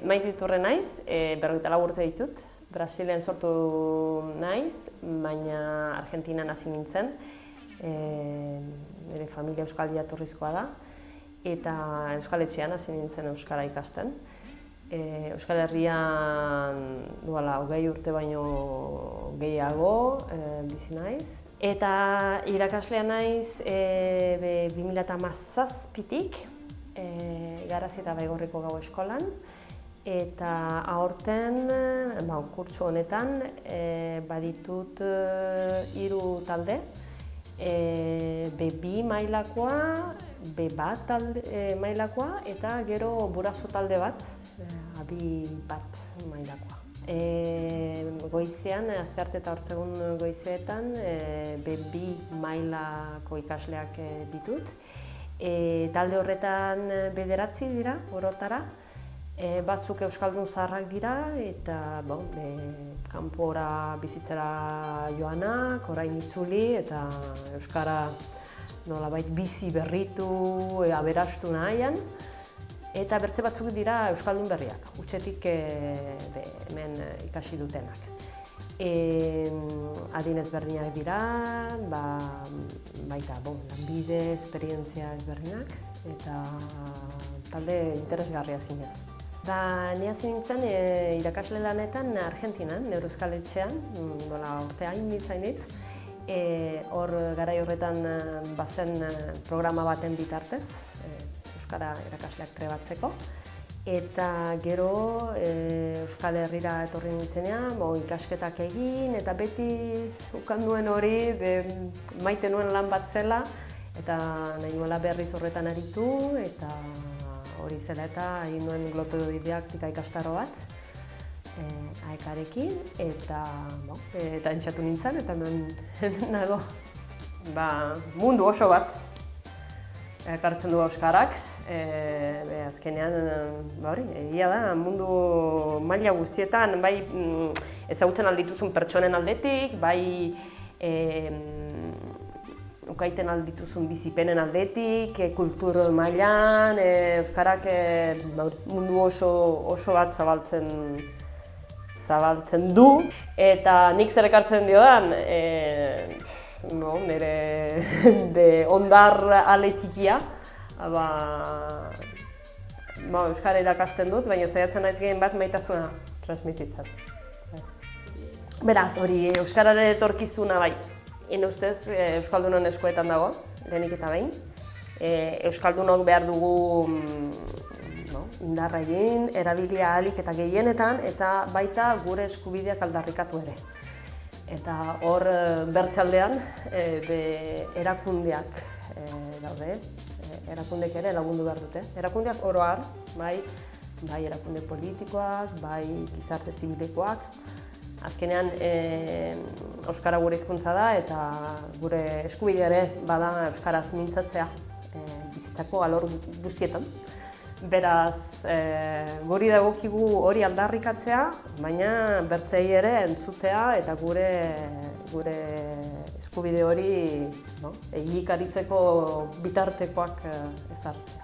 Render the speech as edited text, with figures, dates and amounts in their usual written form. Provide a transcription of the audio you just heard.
Maite Iturre naiz, 44 urte ditut. Brasilen sortu naiz, baina Argentinan hasi nintzen. Nire familia euskal jatorrizkoa da. Eta Euskal Etxean hasi nintzen euskara ikasten. Euskal Herrian 20 urte baino gehiago bizi naiz. Eta irakaslea naiz 2017tik Garazi eta Baigorriko Gau Eskolan. Eta aurten, kurtso honetan, baditut 3 talde. B2 mailakoa, B1 mailakoa eta gero buraso talde bat, B1 mailakoa. Goizean, astearte eta ortzegun goizeetan, B2 mailako ikasleak ditut. Talde horretan 9 dira, orotara. Batzuk euskaldun zaharrak dira eta kanpora bizitzera joanak, orain itzuli eta euskara nolabait bizi berritu, aberastu nahian. Eta bertze batzuk dira euskaldun berriak, hutsetik hemen ikasi dutenak. Adin ezberdinak dira, baita lanbide, esperientzia ezberdinak eta talde interesgarria zinez. Ni hasi nintzen irakasle lanetan Argentinan, neure Euskal Etxean, urte hain zainitz. Hor garai horretan bazen programa baten bitartez, euskara irakasleak trebatzeko. Eta gero Euskal Herrira etorri nintzenean, ikasketak egin, eta beti ukan duen hori, maite nuen lan bat zela, eta nahi nuela berriz horretan aritu, eta hori zela eta egin nuen glotodidaktika ikastaro bat, AEK-arekin, eta entxatu nintzen, eta nago mundu oso bat ekartzen du euskarak. Azkenean, egia da, mundu maila guztietan, bai ezagutzen aldituzun pertsonen aldetik, bai ukaiten aldituzun bizipenen aldetik, kultur mailan, euskarak mundu oso bat zabaltzen du. Eta nik zer ekartzen diodan, nire ondar ale txikia, euskara irakasten dut, baina zaiatzen naiz gehien bat maitasuna transmititzen. Beraz, hori euskararen etorkizuna bai. Hine ustez, Euskaldunon eskuetan dago, lehenik eta behin. Euskaldunok behar dugu indarra egin, erabilia ahalik eta gehienetan, eta baita gure eskubideak aldarrikatu ere. Eta hor bertzealdean erakundeak daude, erakundek ere lagundu behar dute. Erakundeak oro har, bai erakunde politikoak, bai gizarte zibilekoak. Azkenean, euskara gure hizkuntza da eta gure eskubidea ere bada euskaraz mintzatzea bizitzako alor guztietan. Beraz, guri dagokigu hori aldarrikatzea, baina bertzei ere entzutea eta gure eskubide hori egikaritzeko bitartekoak ezartzea.